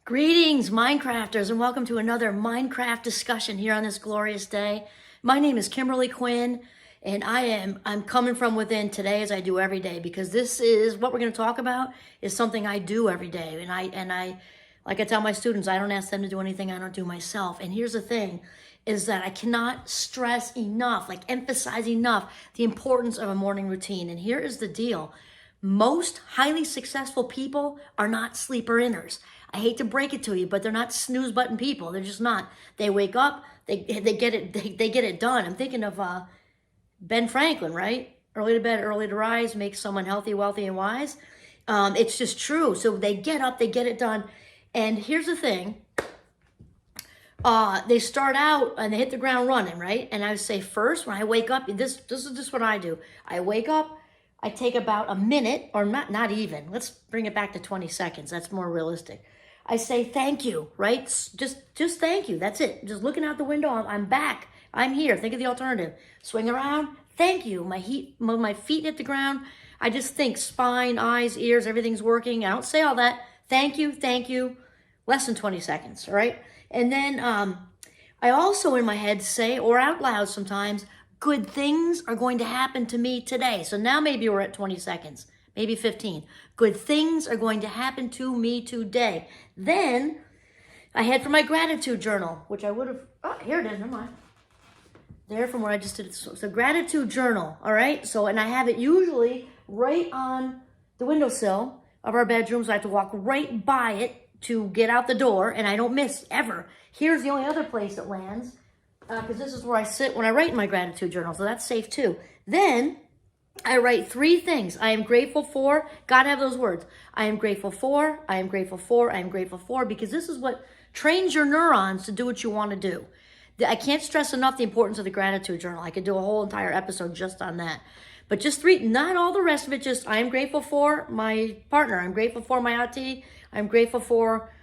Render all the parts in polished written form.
Greetings, Minecrafters, and welcome to another Minecraft discussion here on this glorious day. My name is Kimberly Quinn, and I'm coming from within today as I do every day, because this is what we're going to talk about is something I do every day. And I like I tell my students, I don't ask them to do anything I don't do myself. And here's the thing is that I cannot stress enough, emphasize enough the importance of a morning routine. And here is the deal. Most highly successful people are not sleeper-inners. I hate to break it to you, but they're not snooze button people. They're just not. They wake up, they get it done. I'm thinking of Ben Franklin, right? Early to bed, early to rise makes someone healthy, wealthy, and wise. It's just true. So they get up, they get it done. And here's the thing. They start out and they hit the ground running, right? And I would say first, when I wake up, this is just what I do. I wake up, I take about a minute, or not even. Let's bring it back to 20 seconds. That's more realistic. I say thank you, right? Just thank you. That's it. Just looking out the window, I'm back. I'm here. Think of the alternative. Swing around. Thank you. My feet hit the ground. I just think spine, eyes, ears, everything's working. I don't say all that. Thank you. Thank you. Less than 20 seconds, all right? And then I also in my head say, or out loud sometimes, good things are going to happen to me today. So now maybe we're at 20 seconds, maybe 15. Good things are going to happen to me today. Then I head for my gratitude journal, which I would have, here it is, never mind. There from where I just did it. So gratitude journal, all right? So, and I have it usually right on the windowsill of our bedroom, so I have to walk right by it to get out the door, and I don't miss ever. Here's the only other place it lands, because this is where I sit when I write in my gratitude journal, so that's safe too. Then I write 3 things I am grateful for. Gotta have those words. I am grateful for, I am grateful for, I am grateful for, because this is what trains your neurons to do what you want to do. I can't stress enough the importance of the gratitude journal. I could do a whole entire episode just on that. But just 3, not all the rest of it, just I am grateful for my partner. I'm grateful for my hot tea. I'm grateful for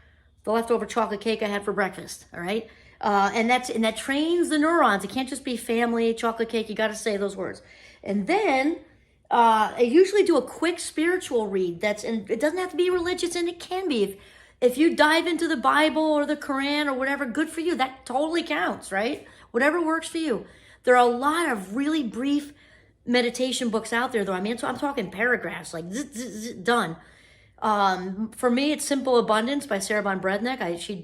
the leftover chocolate cake I had for breakfast, all right? And that trains the neurons. It can't just be family, chocolate cake. You got to say those words. And then I usually do a quick spiritual read. And it doesn't have to be religious, and it can be. If you dive into the Bible or the Quran or whatever, good for you. That totally counts, right? Whatever works for you. There are a lot of really brief meditation books out there, though. I mean, I'm talking paragraphs, like done. For me, it's Simple Abundance by Sarah Von Brednick.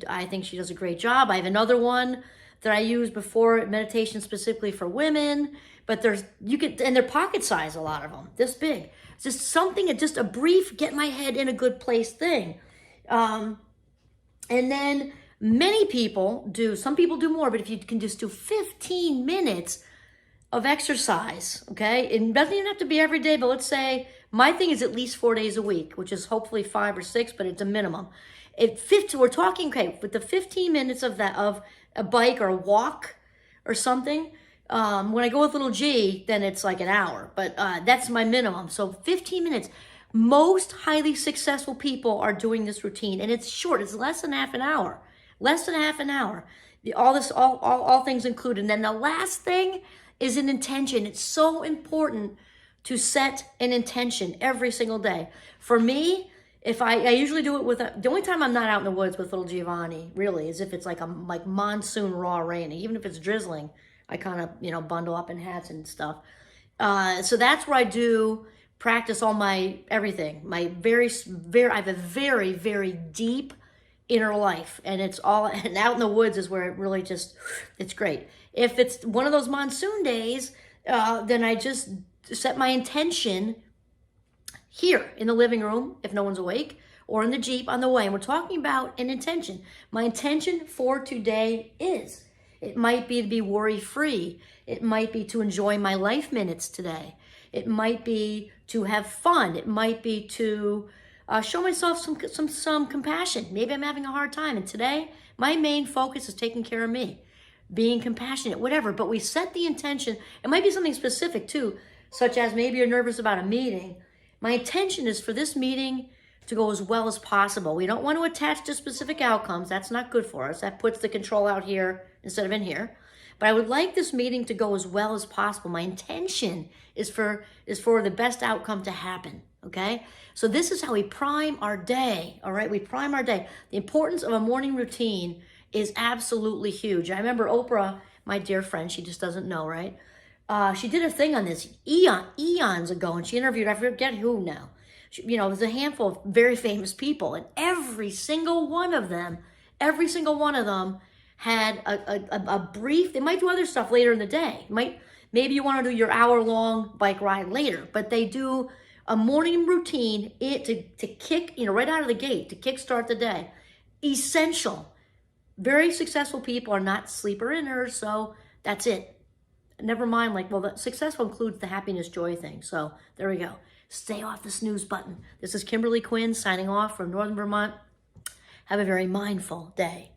I think she does a great job. I have another one that I use before, meditation specifically for women, but and they're pocket size, a lot of them, this big. It's just something, just a brief, get my head in a good place thing. And then many people some people do more, but if you can just do 15 minutes of exercise, okay? It doesn't even have to be every day, but let's say my thing is at least 4 days a week, which is hopefully 5 or 6, but it's a minimum. We're talking, okay, with the 15 minutes of a bike or a walk or something, when I go with little G, then it's like an hour, but that's my minimum. So 15 minutes. Most highly successful people are doing this routine, and it's short. It's less than half an hour. Less than half an hour. All things included. And then the last thing is an intention. It's so important to set an intention every single day. For me, if I usually do it the only time I'm not out in the woods with little Giovanni, really, is if it's like monsoon raw rainy. Even if it's drizzling, I kind of, bundle up in hats and stuff. So that's where I do practice all my everything. I have a very, very deep inner life, and and out in the woods is where it really it's great. If it's one of those monsoon days, then I just set my intention here in the living room, if no one's awake, or in the Jeep on the way. And we're talking about an intention. My intention for today it might be to be worry-free. It might be to enjoy my life minutes today. It might be to have fun. It might be to show myself some compassion. Maybe I'm having a hard time, and today my main focus is taking care of me, being compassionate, whatever. But we set the intention. It might be something specific too, such as maybe you're nervous about a meeting. My intention is for this meeting to go as well as possible. We don't want to attach to specific outcomes. That's not good for us. That puts the control out here instead of in here. But I would like this meeting to go as well as possible. My intention is for the best outcome to happen. okay? So this is how we prime our day, all right? We prime our day. The importance of a morning routine is absolutely huge. I remember Oprah, my dear friend, she just doesn't know, right? She did a thing on this eons ago, and she interviewed, I forget who now. You know, it was a handful of very famous people, and every single one of them had a brief, they might do other stuff later in the day. Maybe you want to do your hour-long bike ride later, but they do a morning routine to kick, you know, right out of the gate, to kickstart the day. Essential. Very successful people are not sleeper-inners, so that's it. Never mind, like, well, the successful includes the happiness, joy thing. So there we go. Stay off the snooze button. This is Kimberly Quinn signing off from Northern Vermont. Have a very mindful day.